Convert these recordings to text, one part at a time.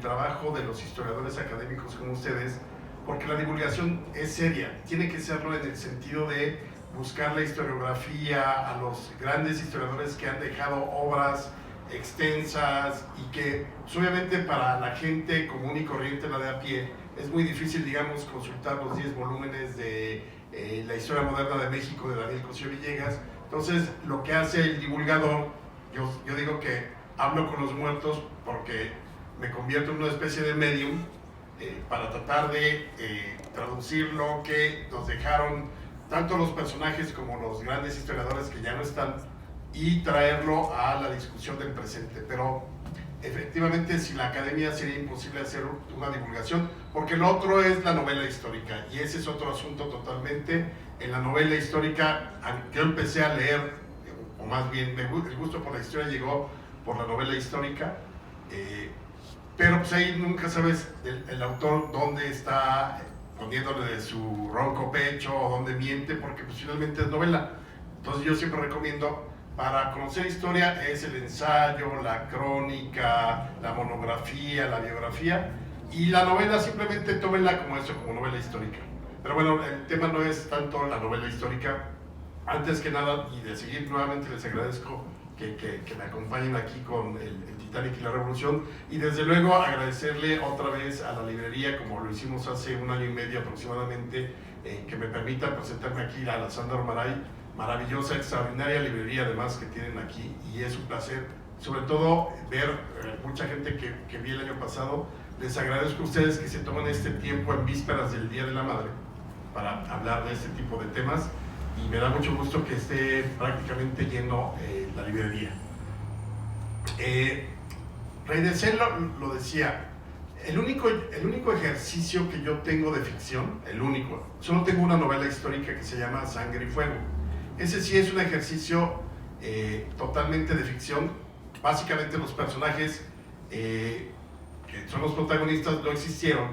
trabajo de los historiadores académicos como ustedes, porque la divulgación es seria, tiene que serlo en el sentido de buscar la historiografía, a los grandes historiadores que han dejado obras extensas y que pues, obviamente para la gente común y corriente, la de a pie, es muy difícil, digamos, consultar los 10 volúmenes de la historia moderna de México de Daniel Cosío Villegas. Entonces, lo que hace el divulgador, yo digo que hablo con los muertos porque me convierto en una especie de medium para tratar de traducir lo que nos dejaron tanto los personajes como los grandes historiadores que ya no están y traerlo a la discusión del presente. Pero efectivamente sin la academia sería imposible hacer una divulgación, porque lo otro es la novela histórica, y ese es otro asunto totalmente. En la novela histórica, yo empecé a leer, o más bien el gusto por la historia llegó por la novela histórica, pero pues ahí nunca sabes el autor dónde está poniéndole de su ronco pecho o dónde miente, porque pues finalmente es novela. Entonces yo siempre recomiendo, para conocer historia, es el ensayo, la crónica, la monografía, la biografía, y la novela simplemente tómenla como eso, como novela histórica. Pero bueno, el tema no es tanto la novela histórica. Antes que nada, y de seguir, nuevamente les agradezco que me acompañen aquí con el Titanic y la Revolución, y desde luego agradecerle otra vez a la librería, como lo hicimos hace 1 año y medio aproximadamente, que me permitan presentarme aquí a la Sandra Maray, maravillosa, extraordinaria librería además que tienen aquí, y es un placer, sobre todo ver mucha gente que vi el año pasado. Les agradezco a ustedes que se toman este tiempo en vísperas del Día de la Madre para hablar de este tipo de temas, y me da mucho gusto que esté prácticamente lleno la librería. Rey de Cel lo decía, el único ejercicio que yo tengo de ficción, el único, solo tengo una novela histórica que se llama Sangre y Fuego. Ese sí es un ejercicio totalmente de ficción. Básicamente los personajes que son los protagonistas no existieron,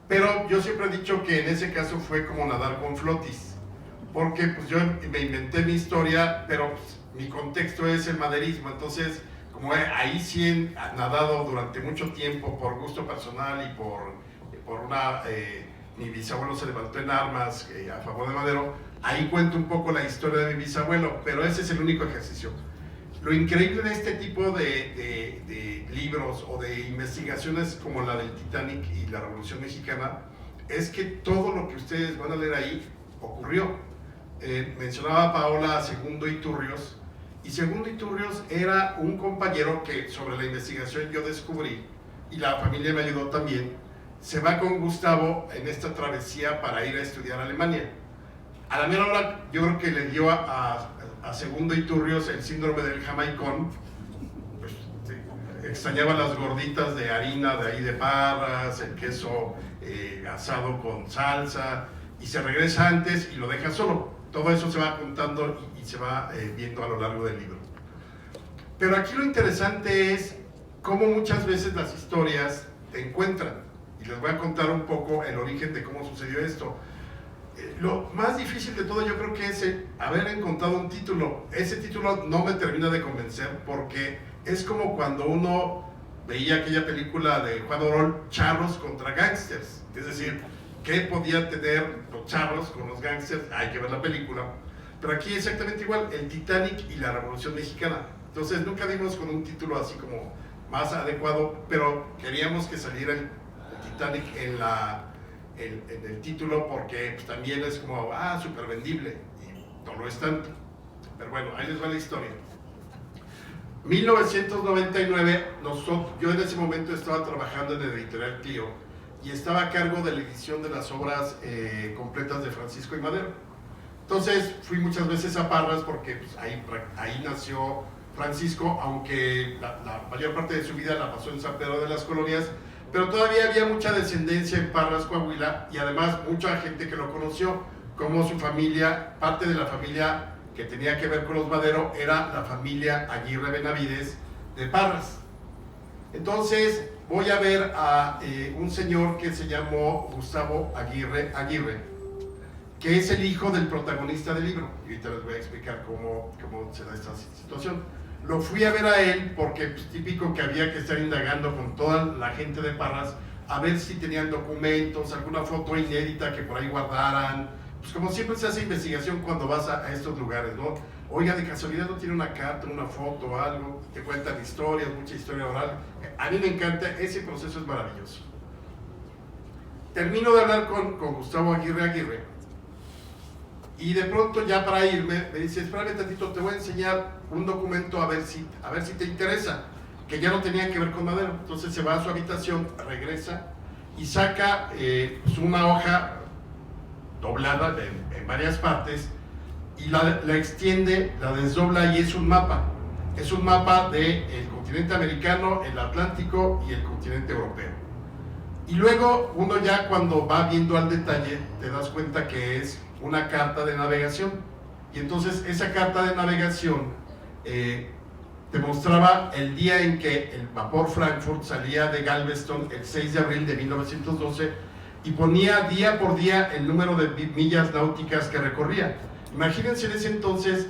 pero yo siempre he dicho que en ese caso fue como nadar con flotis, porque pues yo me inventé mi historia, pero pues, mi contexto es el maderismo. Entonces, como ahí sí he nadado durante mucho tiempo por gusto personal y por una... mi bisabuelo se levantó en armas a favor de Madero, ahí cuento un poco la historia de mi bisabuelo, pero ese es el único ejercicio. Lo increíble de este tipo de libros o de investigaciones como la del Titanic y la Revolución Mexicana es que todo lo que ustedes van a leer ahí ocurrió. Mencionaba Paola a Segundo Iturrios, y Segundo Iturrios era un compañero que sobre la investigación yo descubrí, y la familia me ayudó también. Se va con Gustavo en esta travesía para ir a estudiar a Alemania. A la mera hora yo creo que le dio a Segundo Iturrios el síndrome del jamaicón, pues, extrañaba las gorditas de harina de ahí de Parras, el queso asado con salsa, y se regresa antes y lo deja solo. Todo eso se va contando y se va viendo a lo largo del libro. Pero aquí lo interesante es cómo muchas veces las historias te encuentran, y les voy a contar un poco el origen de cómo sucedió esto. Lo más difícil de todo yo creo que es haber encontrado un título. Ese título no me termina de convencer, porque es como cuando uno veía aquella película de Juan Orol, Charros contra Gángsters. Es decir, ¿qué podían tener los charros con los gángsters? Hay que ver la película. Pero aquí exactamente igual, el Titanic y la Revolución Mexicana. Entonces nunca dimos con un título así como más adecuado, pero queríamos que saliera el Titanic en el título, porque pues, también es como, súper vendible, y no lo es tanto. Pero bueno, ahí les va la historia. 1999, yo en ese momento estaba trabajando en el editorial Clio, y estaba a cargo de la edición de las obras completas de Francisco y Madero. Entonces fui muchas veces a Parras, porque pues, ahí nació Francisco, aunque la mayor parte de su vida la pasó en San Pedro de las Colonias, pero todavía había mucha descendencia en Parras, Coahuila, y además mucha gente que lo conoció, como su familia, parte de la familia que tenía que ver con los Madero, era la familia Aguirre Benavides de Parras. Entonces voy a ver a un señor que se llamó Gustavo Aguirre, que es el hijo del protagonista del libro, y ahorita les voy a explicar cómo se da esta situación. Lo fui a ver a él porque pues, típico que había que estar indagando con toda la gente de Parras a ver si tenían documentos, alguna foto inédita que por ahí guardaran. Pues como siempre se hace investigación cuando vas a estos lugares, ¿no? Oiga, de casualidad no tiene una carta, una foto o algo, te cuentan historias, mucha historia oral. A mí me encanta, ese proceso es maravilloso. Termino de hablar con Gustavo Aguirre y de pronto ya para irme me dice, espérame tantito, te voy a enseñar un documento a ver si te interesa, que ya no tenía que ver con Madero. Entonces se va a su habitación, regresa y saca pues una hoja doblada en varias partes y la extiende, la desdobla y es un mapa. Es un mapa del continente americano, el Atlántico y el continente europeo. Y luego uno ya cuando va viendo al detalle te das cuenta que es una carta de navegación. Y entonces esa carta de navegación te mostraba el día en que el vapor Frankfurt salía de Galveston el 6 de abril de 1912 y ponía día por día el número de millas náuticas que recorría. Imagínense en ese entonces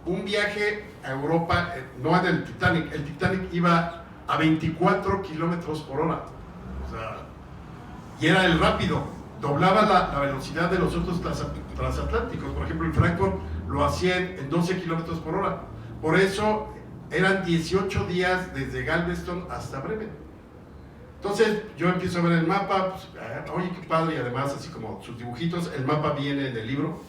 un viaje a Europa, no en el Titanic iba a 24 kilómetros por hora, o sea, y era el rápido, doblaba la velocidad de los otros transatlánticos. Por ejemplo, el Frankfurt lo hacía en 12 kilómetros por hora. Por eso eran 18 días desde Galveston hasta Bremen. Entonces yo empiezo a ver el mapa, pues, oye, qué padre, y además así como sus dibujitos, el mapa viene en el libro,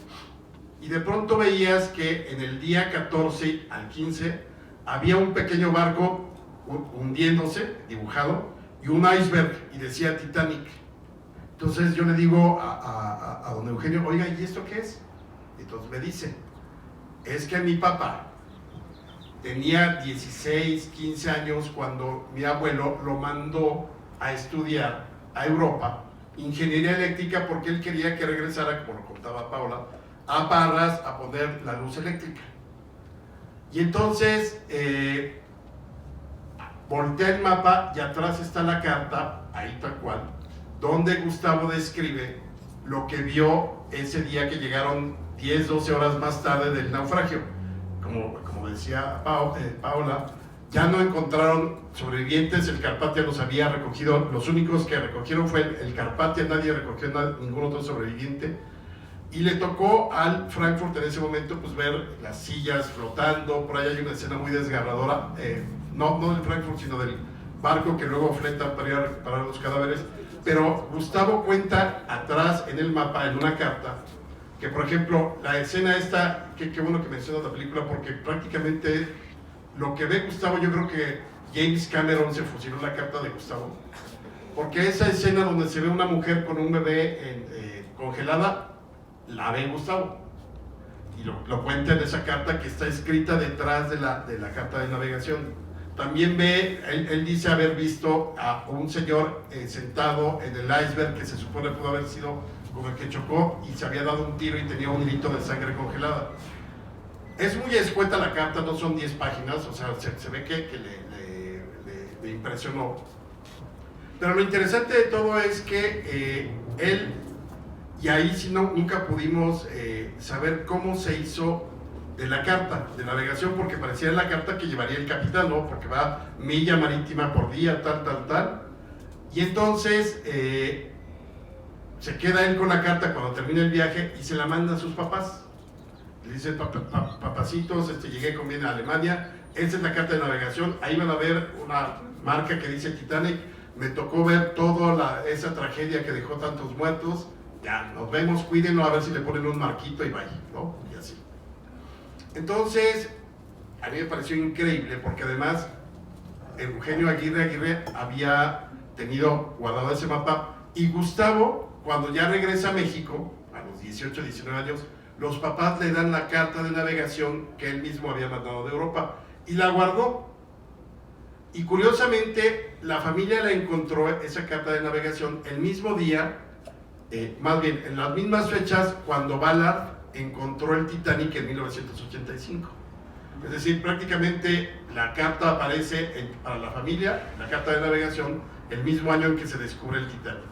y de pronto veías que en el día 14 al 15 había un pequeño barco hundiéndose, dibujado, y un iceberg, y decía Titanic. Entonces yo le digo a don Eugenio, oiga, ¿y esto qué es? Entonces me dice, es que mi papá tenía 16, 15 años cuando mi abuelo lo mandó a estudiar a Europa ingeniería eléctrica porque él quería que regresara, como lo contaba Paula, a Parras a poner la luz eléctrica. Y entonces voltea el mapa y atrás está la carta, ahí tal cual, donde Gustavo describe lo que vio ese día que llegaron 10, 12 horas más tarde del naufragio. Como decía Paula, ya no encontraron sobrevivientes, el Carpathia los había recogido, los únicos que recogieron fue el Carpathia, nadie recogió ningún otro sobreviviente, y le tocó al Frankfurt en ese momento pues ver las sillas flotando. Por ahí hay una escena muy desgarradora, no del Frankfurt sino del barco que luego fleta para ir a recuperar los cadáveres, pero Gustavo cuenta atrás en el mapa, en una carta, que por ejemplo la escena esta, qué bueno que mencionas la película, porque prácticamente lo que ve Gustavo, yo creo que James Cameron se fusiló la carta de Gustavo, porque esa escena donde se ve una mujer con un bebé congelada, la ve Gustavo, y lo cuenta en esa carta que está escrita detrás de la carta de navegación. También ve, él dice haber visto a un señor sentado en el iceberg que se supone pudo haber sido como el que chocó y se había dado un tiro y tenía un hilito de sangre congelada. Es muy escueta la carta, no son 10 páginas, o sea, se ve que le impresionó. Pero lo interesante de todo es que él, y ahí sí nunca pudimos saber cómo se hizo de la carta de navegación, porque parecía la carta que llevaría el capitán, ¿no? Porque va milla marítima por día, tal. Y entonces se queda él con la carta cuando termina el viaje y se la manda a sus papás. Le dice, papacitos, llegué con bien a Alemania, esta es la carta de navegación, ahí van a ver una marca que dice Titanic, me tocó ver toda esa tragedia que dejó tantos muertos, ya, nos vemos, cuídenlo, a ver si le ponen un marquito y vaya, ¿no? Y así. Entonces, a mí me pareció increíble porque además Eugenio Aguirre había tenido guardado ese mapa, y Gustavo, cuando ya regresa a México, a los 18, 19 años, los papás le dan la carta de navegación que él mismo había mandado de Europa y la guardó. Y curiosamente, la familia la encontró, esa carta de navegación, el mismo día, más bien en las mismas fechas, cuando Ballard encontró el Titanic en 1985. Es decir, prácticamente la carta aparece para la familia, la carta de navegación, el mismo año en que se descubre el Titanic.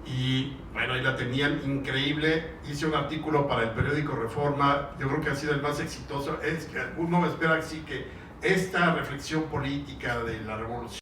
Y bueno, ahí la tenían increíble. Hice un artículo para el periódico Reforma, yo creo que ha sido el más exitoso. Es que uno espera así que esta reflexión política de la revolución